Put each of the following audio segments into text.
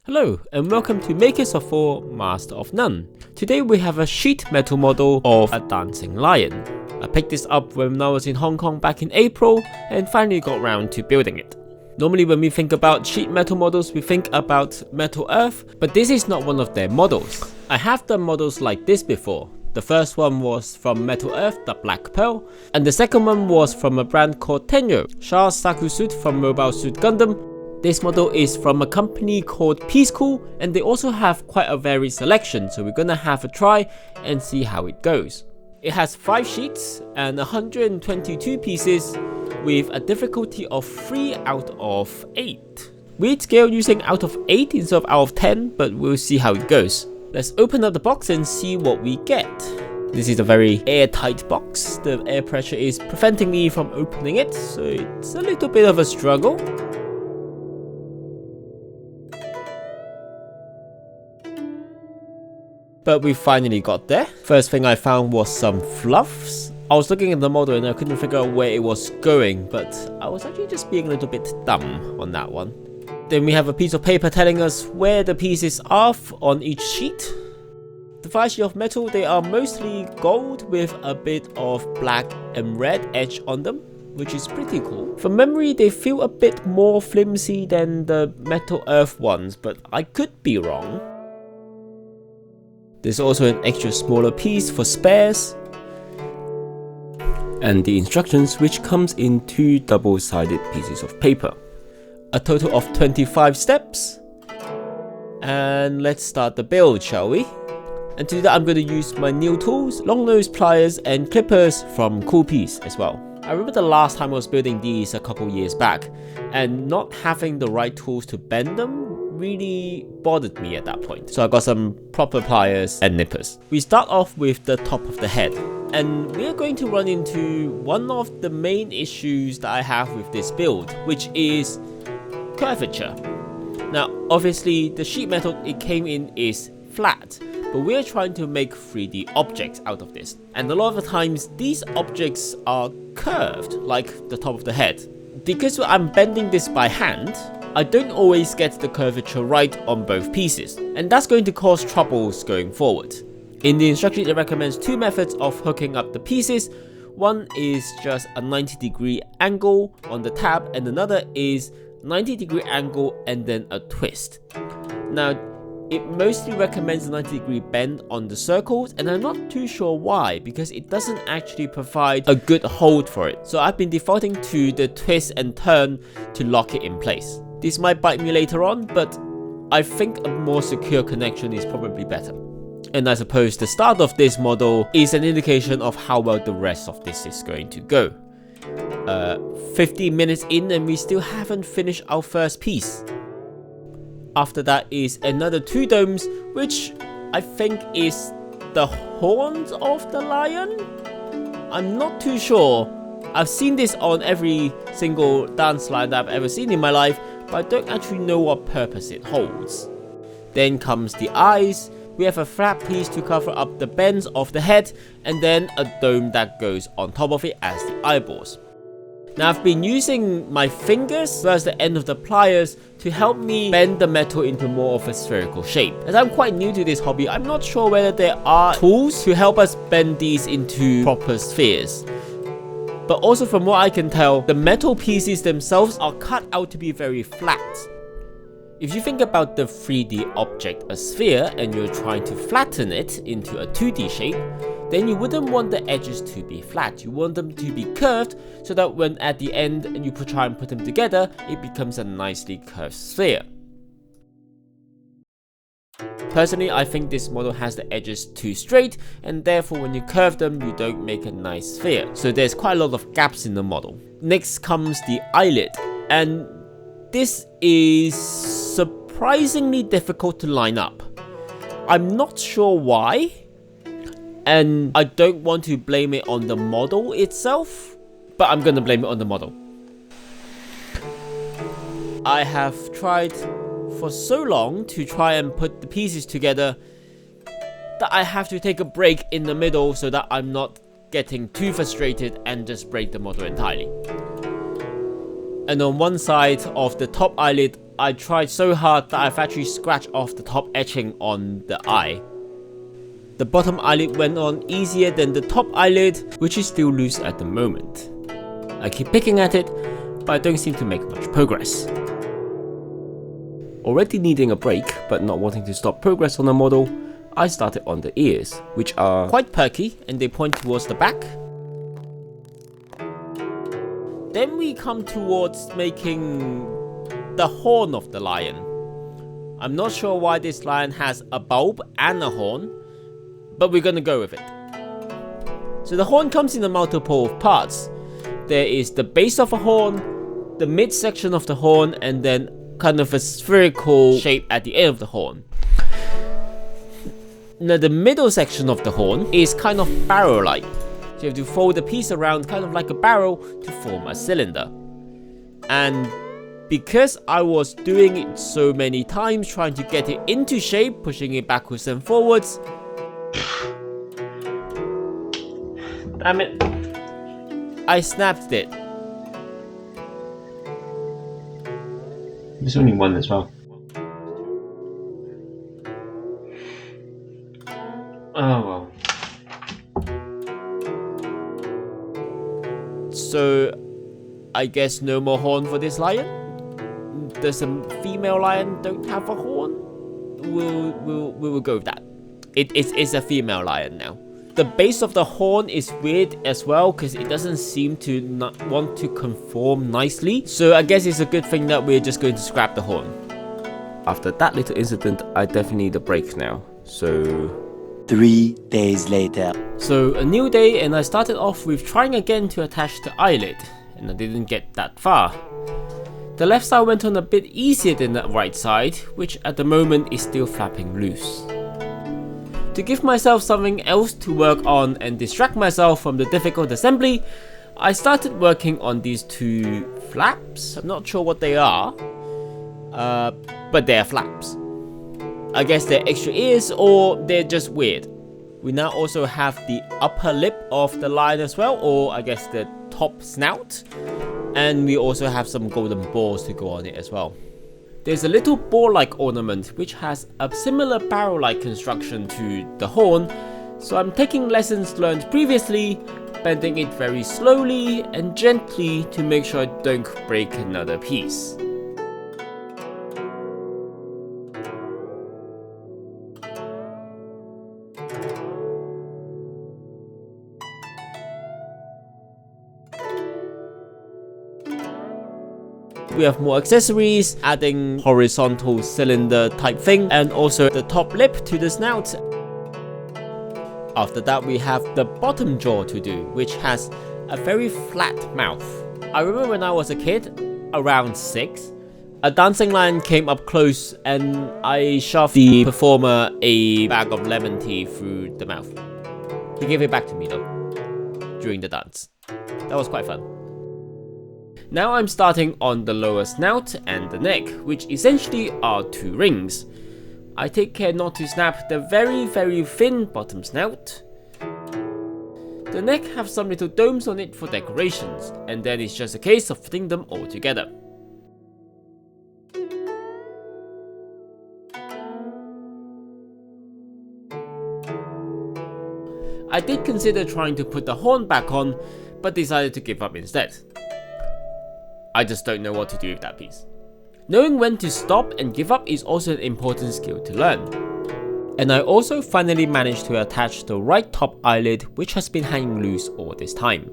Hello and welcome to Makers of Four, Master of None. Today we have a sheet metal model of a dancing lion. I picked this up when I was in Hong Kong back in April and finally got round to building it. Normally when we think about sheet metal models we think about Metal Earth, but this is not one of their models. I have done models like this before. The first one was from Metal Earth, the Black Pearl, and the second one was from a brand called Tenyo, Char's Saku Suit from Mobile Suit Gundam. This model is from a company called Peace Cool, and they also have quite a varied selection, so we're gonna have a try and see how it goes. It has 5 sheets and 122 pieces with a difficulty of 3 out of 8. Weird scale using out of 8 instead of out of 10, but we'll see how it goes. Let's open up the box and see what we get. This is a very airtight box. The air pressure is preventing me from opening it, so it's a little bit of a struggle. But we finally got there. First thing I found was some fluffs. I was looking at the model and I couldn't figure out where it was going, but I was actually just being a little bit dumb on that one. Then we have a piece of paper telling us where the pieces are on each sheet. The 5 sheets of metal, they are mostly gold with a bit of black and red edge on them, which is pretty cool. From memory, they feel a bit more flimsy than the Metal Earth ones, but I could be wrong. There's also an extra smaller piece for spares. And the instructions, which comes in 2 double-sided pieces of paper. A total of 25 steps. And let's start the build, shall we? And to do that I'm going to use my nail tools, long nose pliers and clippers from Cool Piece as well. I remember the last time I was building these a couple years back, and not having the right tools to bend them really bothered me at that point. So I got some proper pliers and nippers. We start off with the top of the head, and we're going to run into one of the main issues that I have with this build, which is curvature. Now obviously the sheet metal it came in is flat, but we're trying to make 3D objects out of this, and a lot of the times these objects are curved like the top of the head. Because I'm bending this by hand, I don't always get the curvature right on both pieces, and that's going to cause troubles going forward. In the instruction it recommends 2 methods of hooking up the pieces. One is just a 90-degree angle on the tab, and another is 90-degree angle and then a twist. Now it mostly recommends a 90-degree bend on the circles, and I'm not too sure why, because it doesn't actually provide a good hold for it. So I've been defaulting to the twist and turn to lock it in place. This might bite me later on, but I think a more secure connection is probably better. And I suppose the start of this model is an indication of how well the rest of this is going to go. 15 minutes in and we still haven't finished our first piece. After that is another 2 domes, which I think is the horns of the lion? I'm not too sure. I've seen this on every single dance line that I've ever seen in my life, but I don't actually know what purpose it holds. Then comes the eyes. We have a flat piece to cover up the bends of the head, and then a dome that goes on top of it as the eyeballs. Now I've been using my fingers versus the end of the pliers to help me bend the metal into more of a spherical shape. As I'm quite new to this hobby, I'm not sure whether there are tools to help us bend these into proper spheres. But also from what I can tell, the metal pieces themselves are cut out to be very flat. If you think about the 3D object, a sphere, and you're trying to flatten it into a 2D shape, then you wouldn't want the edges to be flat. You want them to be curved so that when at the end and you try and put them together, it becomes a nicely curved sphere. Personally, I think this model has the edges too straight, and therefore when you curve them, you don't make a nice sphere. So there's quite a lot of gaps in the model. Next comes the eyelid, and this is surprisingly difficult to line up. I'm not sure why, and I don't want to blame it on the model itself, but I'm gonna blame it on the model. I have tried for so long to try and put the pieces together that I have to take a break in the middle so that I'm not getting too frustrated and just break the model entirely. And on one side of the top eyelid, I tried so hard that I've actually scratched off the top etching on the eye. The bottom eyelid went on easier than the top eyelid, which is still loose at the moment. I keep picking at it, but I don't seem to make much progress. Already needing a break, but not wanting to stop progress on the model, I started on the ears, which are quite perky and they point towards the back. Then we come towards making the horn of the lion. I'm not sure why this lion has a bulb and a horn, but we're gonna go with it. So the horn comes in a multiple of parts. There is the base of a horn, the midsection of the horn, and then kind of a spherical shape at the end of the horn. Now the middle section of the horn is kind of barrel-like. So you have to fold the piece around kind of like a barrel to form a cylinder. And because I was doing it so many times, trying to get it into shape, pushing it backwards and forwards. Damn it. I snapped it. There's only one as well. Oh well. So, I guess no more horn for this lion? Does a female lion don't have a horn? We'll go with that. It's a female lion now. The base of the horn is weird as well because it doesn't seem to not want to conform nicely. So I guess it's a good thing that we're just going to scrap the horn. After that little incident, I definitely need a break now. So 3 days later. So a new day, and I started off with trying again to attach the eyelid, and I didn't get that far. The left side went on a bit easier than the right side, which at the moment is still flapping loose. To give myself something else to work on and distract myself from the difficult assembly, I started working on these two flaps. I'm not sure what they are, but they're flaps. I guess they're extra ears or they're just weird. We now also have the upper lip of the lion as well, or I guess the top snout. And we also have some golden balls to go on it as well. There's a little ball-like ornament which has a similar barrel-like construction to the horn, so I'm taking lessons learned previously, bending it very slowly and gently to make sure I don't break another piece. We have more accessories, adding horizontal cylinder type thing, and also the top lip to the snout. After that we have the bottom jaw to do, which has a very flat mouth. I remember when I was a kid, around 6, a dancing lion came up close and I shoved the performer a bag of lemon tea through the mouth. He gave it back to me though, during the dance. That was quite fun. Now I'm starting on the lower snout and the neck, which essentially are 2 rings. I take care not to snap the very thin bottom snout. The neck have some little domes on it for decorations, and then it's just a case of fitting them all together. I did consider trying to put the horn back on, but decided to give up instead. I just don't know what to do with that piece. Knowing when to stop and give up is also an important skill to learn. And I also finally managed to attach the right top eyelid, which has been hanging loose all this time.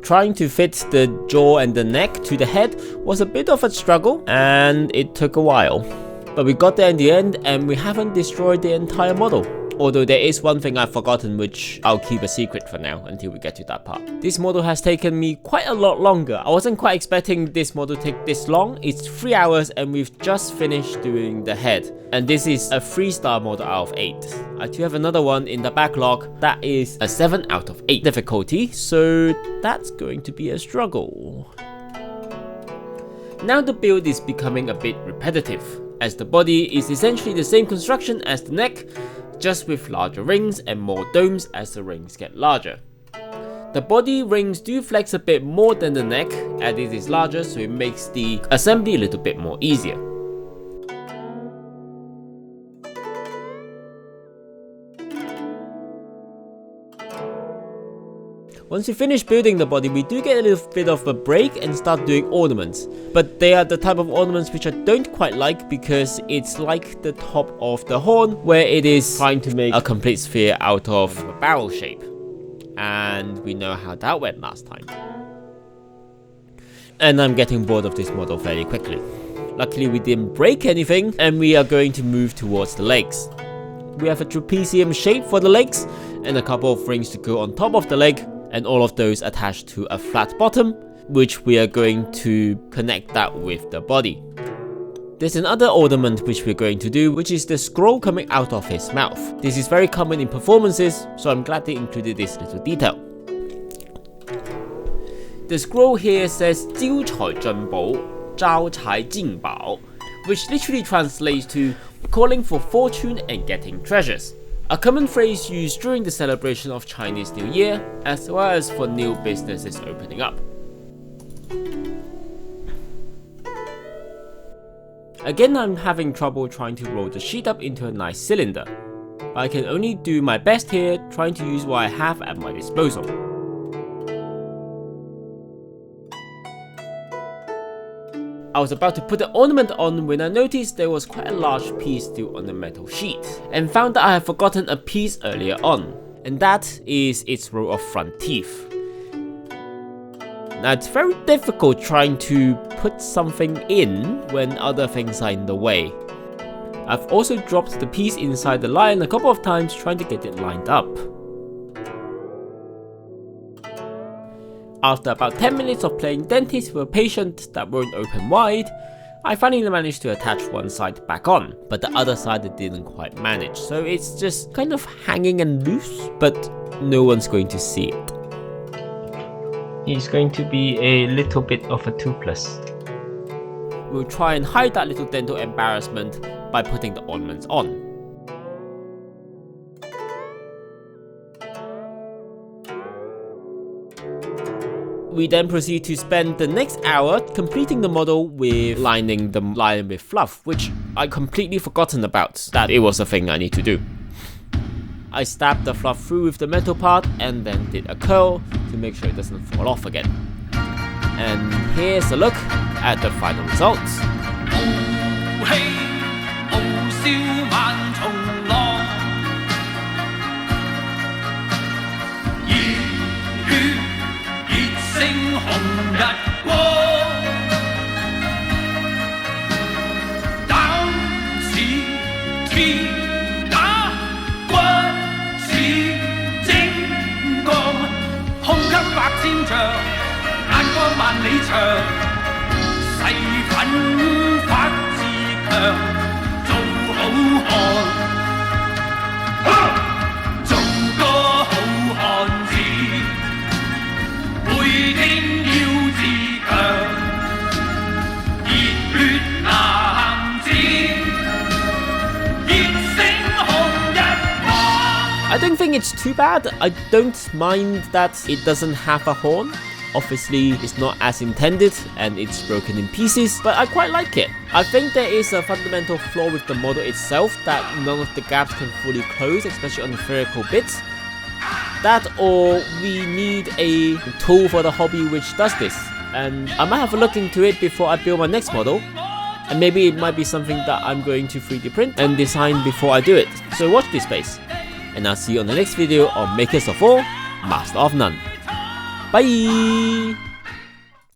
Trying to fit the jaw and the neck to the head was a bit of a struggle, and it took a while. But we got there in the end, and we haven't destroyed the entire model. Although there is one thing I've forgotten, which I'll keep a secret for now until we get to that part. This model has taken me quite a lot longer. I wasn't quite expecting this model to take this long. It's 3 hours and we've just finished doing the head. And this is a 3-star model out of 8. I do have another one in the backlog that is a 7 out of 8 difficulty, so that's going to be a struggle. Now the build is becoming a bit repetitive, as the body is essentially the same construction as the neck, just with larger rings and more domes as the rings get larger. The body rings do flex a bit more than the neck, and it is larger, so it makes the assembly a little bit more easier. Once we finish building the body, we do get a little bit of a break and start doing ornaments. But they are the type of ornaments which I don't quite like, because it's like the top of the horn, where it is trying to make a complete sphere out of a barrel shape. And we know how that went last time. And I'm getting bored of this model fairly quickly. Luckily we didn't break anything, and we are going to move towards the legs. We have a trapezium shape for the legs, and a couple of rings to go on top of the leg, and all of those attached to a flat bottom, which we are going to connect that with the body. There's another ornament which we're going to do, which is the scroll coming out of his mouth. This is very common in performances, so I'm glad they included this little detail. The scroll here says 招財進寶,招財進寶, which literally translates to calling for fortune and getting treasures. A common phrase used during the celebration of Chinese New Year, as well as for new businesses opening up. Again, I'm having trouble trying to roll the sheet up into a nice cylinder. I can only do my best here, trying to use what I have at my disposal. I was about to put the ornament on when I noticed there was quite a large piece still on the metal sheet, and found that I had forgotten a piece earlier on, and that is its row of front teeth. Now it's very difficult trying to put something in when other things are in the way. I've also dropped the piece inside the lion a couple of times trying to get it lined up. After about 10 minutes of playing dentist with a patient that won't open wide, I finally managed to attach one side back on, but the other side I didn't quite manage, so it's just kind of hanging and loose, but no one's going to see it. He's going to be a little bit of a toothless. We'll try and hide that little dental embarrassment by putting the ornaments on. We then proceed to spend the next hour completing the model with lining the lion with fluff, which I completely forgotten about that it was a thing I need to do. I stabbed the fluff through with the metal part and then did a curl to make sure it doesn't fall off again. And here's a look at the final results. I don't think it's too bad. I don't mind that it doesn't have a horn. Obviously, it's not as intended and it's broken in pieces, but I quite like it. I think there is a fundamental flaw with the model itself, that none of the gaps can fully close, especially on the vertical bits. That, or we need a tool for the hobby which does this. And I might have a look into it before I build my next model. And maybe it might be something that I'm going to 3D print and design before I do it. So watch this space. And I'll see you on the next video on Makers of All, Master of None. Bye!